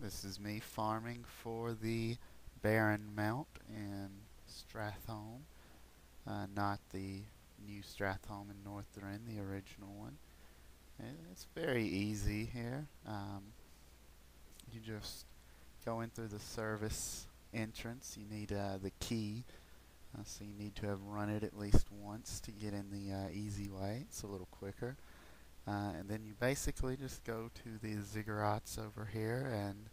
This is me farming for the Baron mount in Stratholme, not the new Stratholme in Northrend, the original one. It's very easy here. You just go in through the service entrance. You need the key, so you need to have run it at least once to get in the easy way. It's a little quicker. And then you basically just go to the ziggurats over here and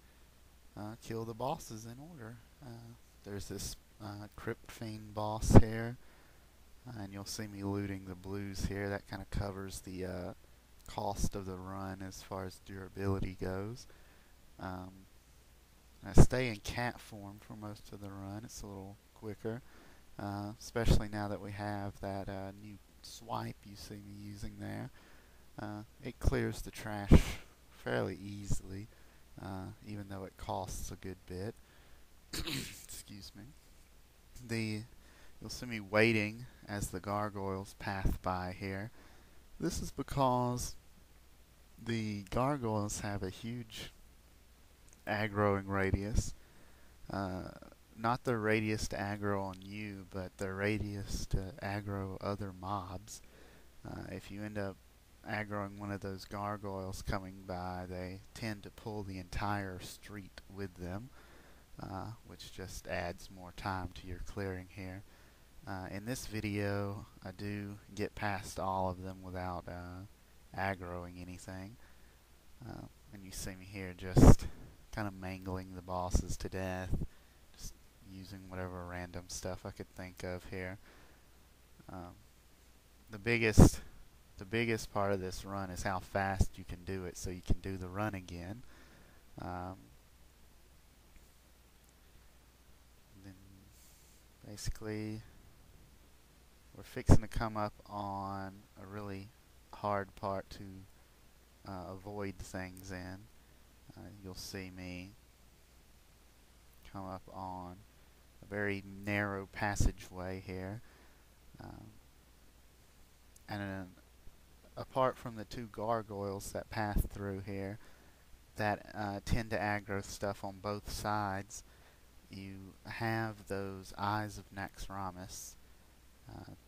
kill the bosses in order. There's this Crypt Fiend boss here, and you'll see me looting the blues here. That kind of covers the cost of the run as far as durability goes. I stay in cat form for most of the run. It's a little quicker, especially now that we have that new swipe you see me using there. It clears the trash fairly easily, even though it costs a good bit. Excuse me. You'll see me waiting as the gargoyles pass by here. This is because the gargoyles have a huge aggroing radius. Not their radius to aggro on you, but their radius to aggro other mobs. If you end up aggroing one of those gargoyles coming by, they tend to pull the entire street with them, which just adds more time to your clearing here. In this video, I do get past all of them without aggroing anything. And you see me here just kind of mangling the bosses to death, just using whatever random stuff I could think of here. The biggest part of this run is how fast you can do it, so you can do the run again. Then basically we're fixing to come up on a really hard part to avoid things in. You'll see me come up on a very narrow passageway here. And apart from the two gargoyles that pass through here that tend to aggro stuff on both sides, you have those Eyes of Naxxramas,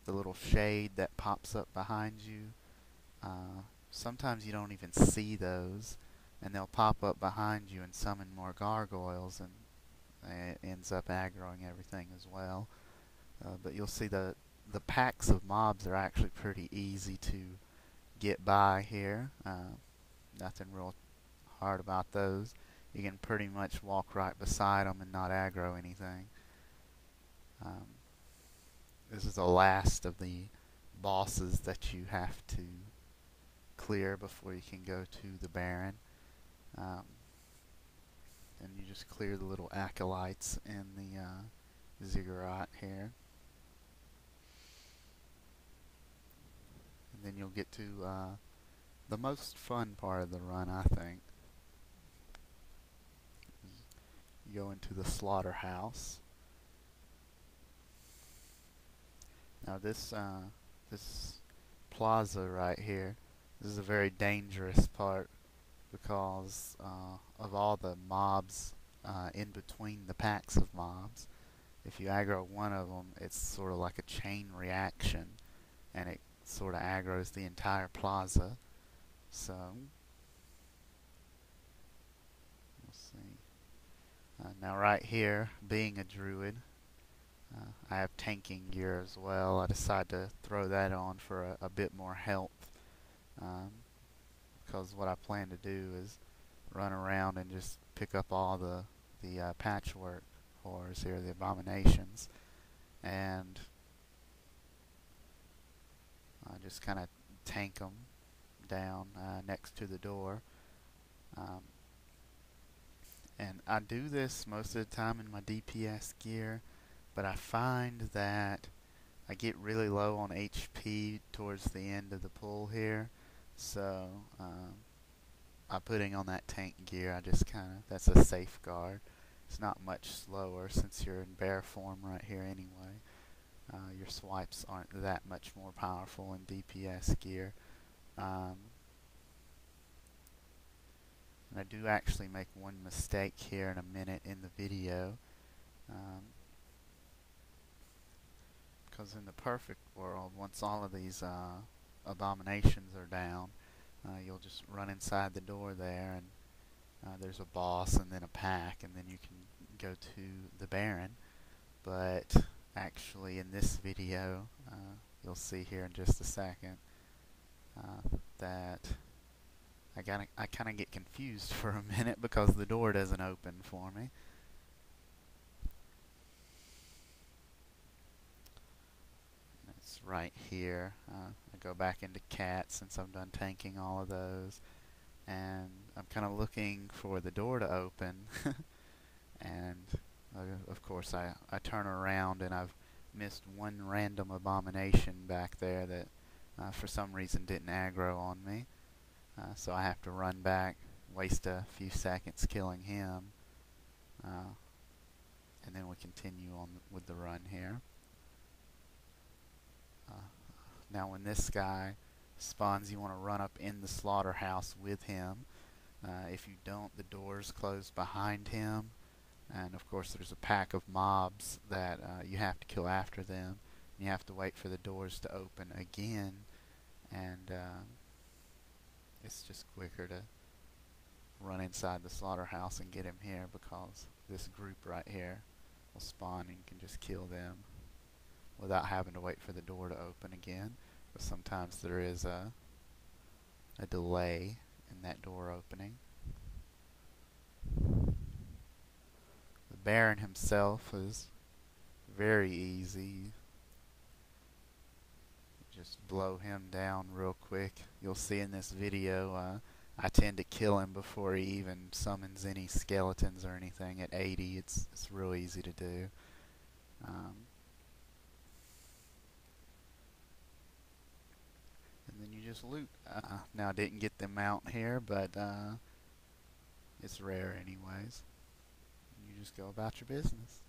the little shade that pops up behind you. Sometimes you don't even see those, and they'll pop up behind you and summon more gargoyles, and it ends up aggroing everything as well. But you'll see the packs of mobs are actually pretty easy to get by here. Nothing real hard about those. You can pretty much walk right beside them and not aggro anything. This is the last of the bosses that you have to clear before you can go to the Baron. And you just clear the little acolytes in the ziggurat here. And then you'll get to the most fun part of the run, I think. You go into the slaughterhouse. Now this plaza right here, this is a very dangerous part because of all the mobs in between the packs of mobs. If you aggro one of them, it's sort of like a chain reaction, and it sort of aggroes the entire plaza. So we'll see. Now right here, being a druid, I have tanking gear as well. I decided to throw that on for a bit more health, because what I plan to do is run around and just pick up all the patchwork horrors here, the abominations, and just kind of tank them down next to the door. And I do this most of the time in my DPS gear, but I find that I get really low on HP towards the end of the pull here, so by putting on that tank gear, I just that's a safeguard. It's not much slower since you're in bear form right here anyway. Your swipes aren't that much more powerful in DPS gear. And And I do actually make one mistake here in a minute in the video, because in the perfect world, once all of these abominations are down, you'll just run inside the door there, and there's a boss and then a pack, and then you can go to the Baron. But actually in this video, you'll see here in just a second, that I kind of get confused for a minute because the door doesn't open for me. It's right here. I go back into cat since I'm done tanking all of those, and I'm kind of looking for the door to open. And of course I turn around and I've missed one random abomination back there that for some reason didn't aggro on me. So I have to run back, waste a few seconds killing him, and then we continue on with the run here. Now when this guy spawns, you want to run up in the slaughterhouse with him. If you don't, the doors close behind him, and of course there's a pack of mobs that you have to kill after them. You have to wait for the doors to open again, and it's just quicker to run inside the slaughterhouse and get him here, because this group right here will spawn and you can just kill them without having to wait for the door to open again. But sometimes there is a delay in that door opening. The Baron himself is very easy. Just blow him down real quick. You'll see in this video I tend to kill him before he even summons any skeletons or anything. At 80, it's real easy to do. And then you just loot. Now I didn't get the mount here, but it's rare anyways. You just go about your business.